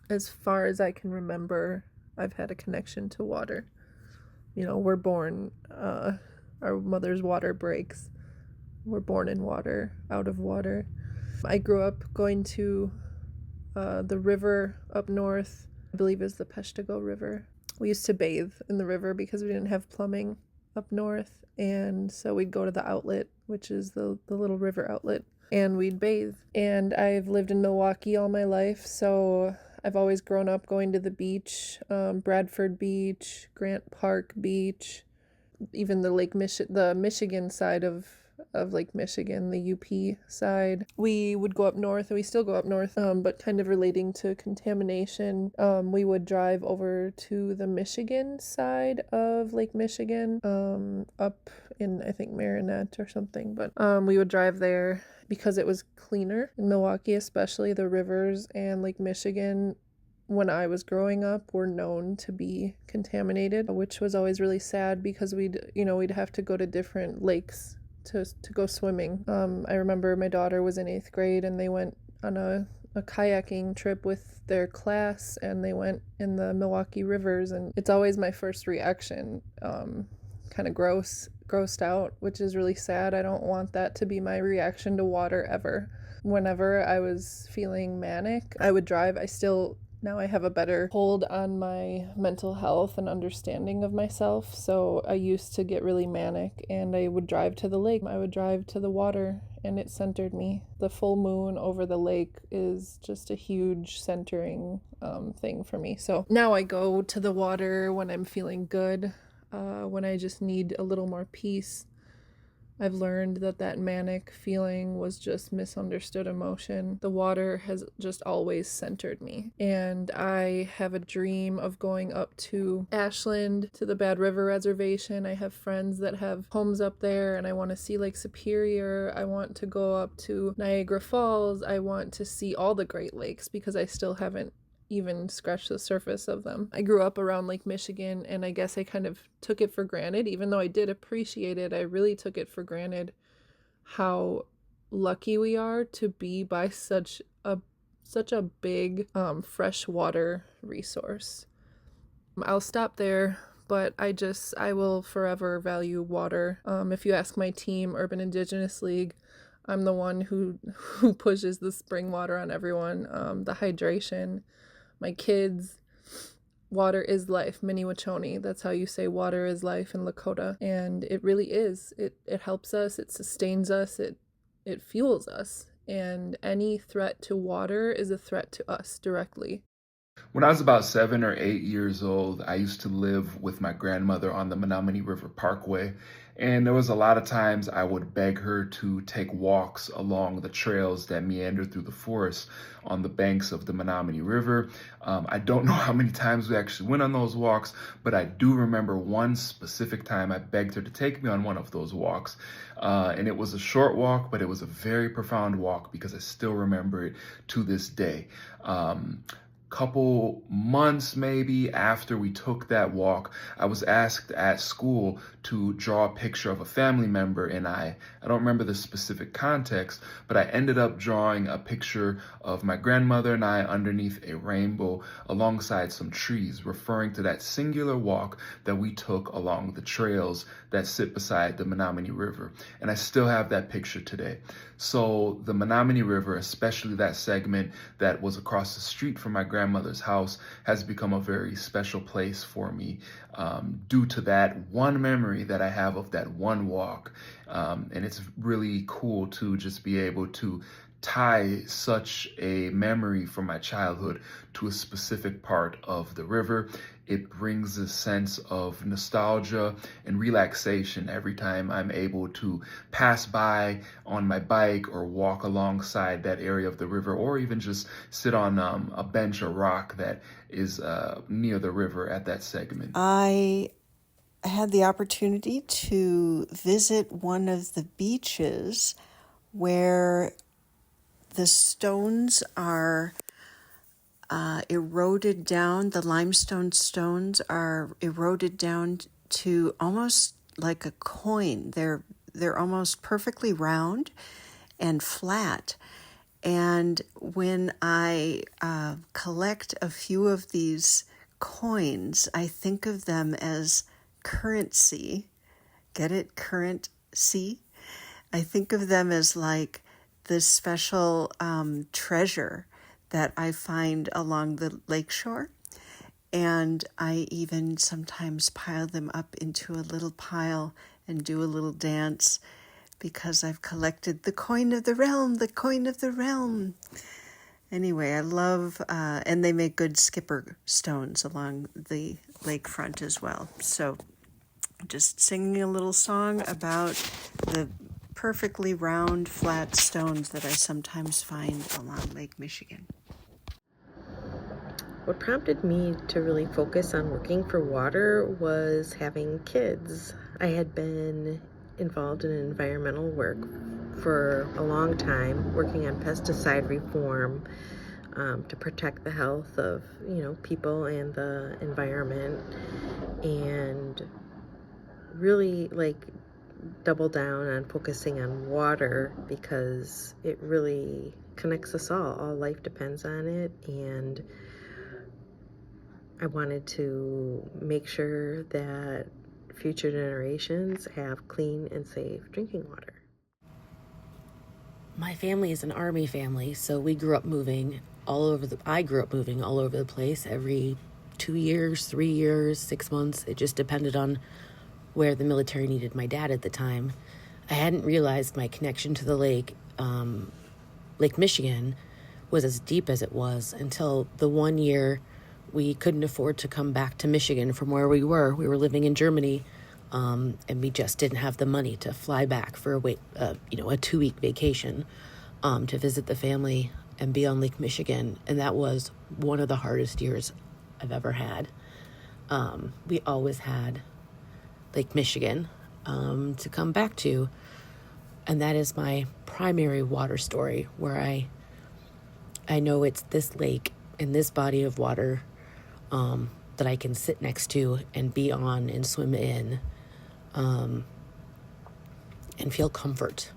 As far as I can remember, I've had a connection to water. We're born, our mother's water breaks. We're born in water, out of water. I grew up going to the river up north, I believe is the Peshtigo River. We used to bathe in the river because we didn't have plumbing up north, and so we'd go to the outlet, which is the little river outlet, and we'd bathe. And I've lived in Milwaukee all my life, so I've always grown up going to the beach, Bradford Beach, Grant Park Beach, even the Michigan side of Lake Michigan, the UP side. We would go up north, and we still go up north, but kind of relating to contamination. We would drive over to the Michigan side of Lake Michigan, up in, I think, Marinette or something. But we would drive there because it was cleaner. In Milwaukee, especially, the rivers and Lake Michigan, when I was growing up, were known to be contaminated, which was always really sad because we'd have to go to different lakes to go swimming. I remember my daughter was in 8th grade, and they went on a kayaking trip with their class, and they went in the Milwaukee rivers, and it's always my first reaction, kind of grossed out, which is really sad. I don't want that to be my reaction to water ever. Whenever I was feeling manic, I would drive. Now I have a better hold on my mental health and understanding of myself. So I used to get really manic, and I would drive to the lake. I would drive to the water, and it centered me. The full moon over the lake is just a huge centering thing for me. So now I go to the water when I'm feeling good, when I just need a little more peace. I've learned that manic feeling was just misunderstood emotion. The water has just always centered me. And I have a dream of going up to Ashland, to the Bad River Reservation. I have friends that have homes up there, and I want to see Lake Superior. I want to go up to Niagara Falls. I want to see all the Great Lakes because I still haven't even scratch the surface of them. I grew up around Lake Michigan, and I guess I kind of took it for granted. Even though I did appreciate it, I really took it for granted how lucky we are to be by such a big freshwater resource. I'll stop there, but I will forever value water. If you ask my team, Urban Indigenous League, I'm the one who pushes the spring water on everyone, the hydration. My kids, water is life. Minniwachoni, that's how you say water is life in Lakota. And it really is. It helps us, it sustains us, it fuels us. And any threat to water is a threat to us directly. When I was about 7 or 8 years old, I used to live with my grandmother on the Menominee River Parkway. And there was a lot of times I would beg her to take walks along the trails that meander through the forest on the banks of the Menominee River. I don't know how many times we actually went on those walks, but I do remember one specific time I begged her to take me on one of those walks. And it was a short walk, but it was a very profound walk because I still remember it to this day. Couple months maybe after we took that walk, I was asked at school to draw a picture of a family member, and I don't remember the specific context, but I ended up drawing a picture of my grandmother and I underneath a rainbow alongside some trees, referring to that singular walk that we took along the trails that sit beside the Menominee River. And I still have that picture today. So the Menominee River, especially that segment that was across the street from my grandmother's house, has become a very special place for me, due to that one memory that I have of that one walk. And it's really cool to just be able to tie such a memory from my childhood to a specific part of the river. It brings a sense of nostalgia and relaxation every time I'm able to pass by on my bike or walk alongside that area of the river, or even just sit on a bench or rock that is near the river at that segment. I had the opportunity to visit one of the beaches where the stones are eroded down. The limestone stones are eroded down to almost like a coin. They're almost perfectly round and flat. And when I collect a few of these coins, I think of them as currency. Get it? Currency. I think of them as like this special treasure that I find along the lakeshore. And I even sometimes pile them up into a little pile and do a little dance because I've collected the coin of the realm, the coin of the realm. Anyway, I love, and they make good skipper stones along the lakefront as well. So just singing a little song about the perfectly round, flat stones that I sometimes find along Lake Michigan. What prompted me to really focus on working for water was having kids. I had been involved in environmental work for a long time, working on pesticide reform to protect the health of, people and the environment, and really double down on focusing on water because it really connects us all. All life depends on it, and I wanted to make sure that future generations have clean and safe drinking water. My family is an Army family, so we grew up moving I grew up moving all over the place every 2 years, 3 years, 6 months. It just depended on where the military needed my dad at the time. I hadn't realized my connection to the lake, Lake Michigan, was as deep as it was until the one year we couldn't afford to come back to Michigan from where we were. We were living in Germany, and we just didn't have the money to fly back for a 2-week vacation to visit the family and be on Lake Michigan. And that was one of the hardest years I've ever had. We always had Lake Michigan to come back to. And that is my primary water story, where I know it's this lake and this body of water that I can sit next to and be on and swim in and feel comfort.